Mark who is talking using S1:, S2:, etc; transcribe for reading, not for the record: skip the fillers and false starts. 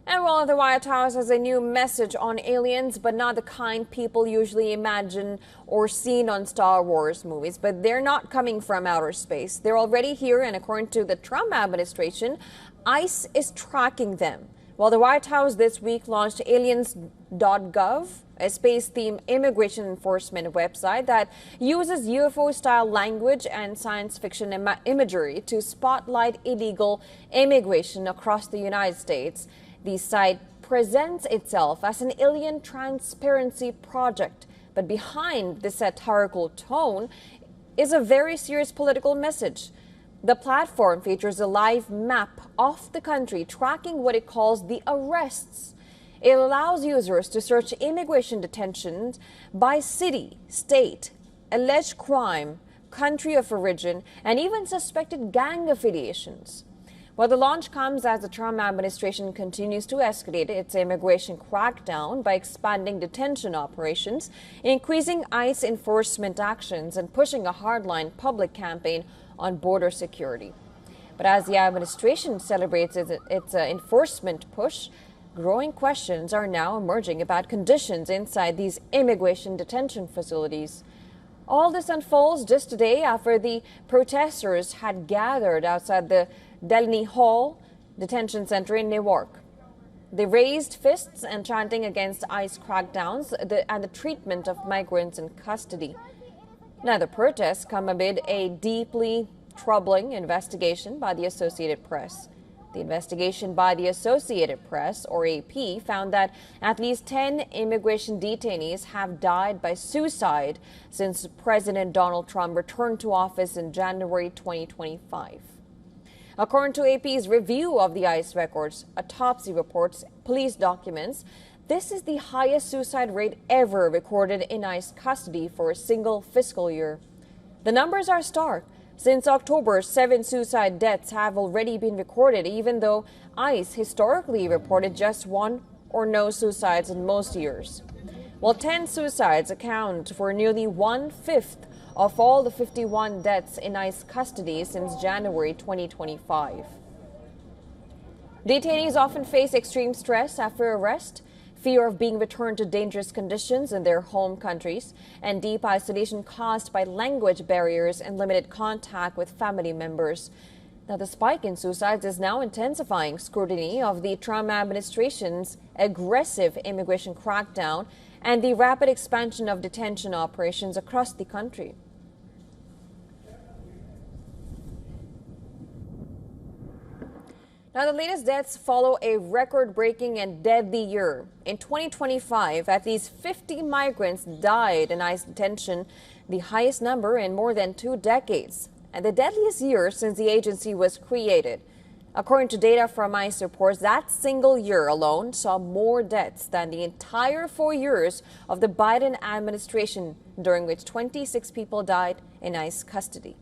S1: And while the White House has a new message on aliens, but not the kind people usually imagine or seen on Star Wars movies. But they're not coming from outer space. They're already here, and according to the Trump administration, ICE is tracking them. Well, the White House this week launched Aliens.gov, a space-themed immigration enforcement website that uses UFO-style language and science fiction imagery to spotlight illegal immigration across the United States. The site presents itself as an alien transparency project, but behind the satirical tone is a very serious political message. The platform features a live map of the country tracking what it calls the arrests. It allows users to search immigration detentions by city, state, alleged crime, country of origin, and even suspected gang affiliations. Well, the launch comes as the Trump administration continues to escalate its immigration crackdown by expanding detention operations, increasing ICE enforcement actions, and pushing a hardline public campaign on border security. But as the administration celebrates its enforcement push, growing questions are now emerging about conditions inside these immigration detention facilities. All this unfolds just a day after the protesters had gathered outside the Delaney Hall detention center in Newark. They raised fists and chanting against ICE crackdowns and the treatment of migrants in custody. Now, the protests come amid a deeply troubling investigation by the Associated Press. The investigation by the Associated Press, or AP, found that at least 10 immigration detainees have died by suicide since President Donald Trump returned to office in January 2025. According to AP's review of the ICE records, autopsy reports, police documents, this is the highest suicide rate ever recorded in ICE custody for a single fiscal year. The numbers are stark. Since October, 7 suicide deaths have already been recorded, even though ICE historically reported just 1 or no suicides in most years. While 10 suicides account for nearly 1/5 of all the 51 deaths in ICE custody since January 2025. Detainees often face extreme stress after arrest, fear of being returned to dangerous conditions in their home countries, and deep isolation caused by language barriers and limited contact with family members. Now, the spike in suicides is now intensifying scrutiny of the Trump administration's aggressive immigration crackdown and the rapid expansion of detention operations across the country. Now, the latest deaths follow a record-breaking and deadly year. In 2025, at least 50 migrants died in ICE detention, the highest number in more than 2 decades, and the deadliest year since the agency was created. According to data from ICE reports, that single year alone saw more deaths than the entire 4 years of the Biden administration, during which 26 people died in ICE custody.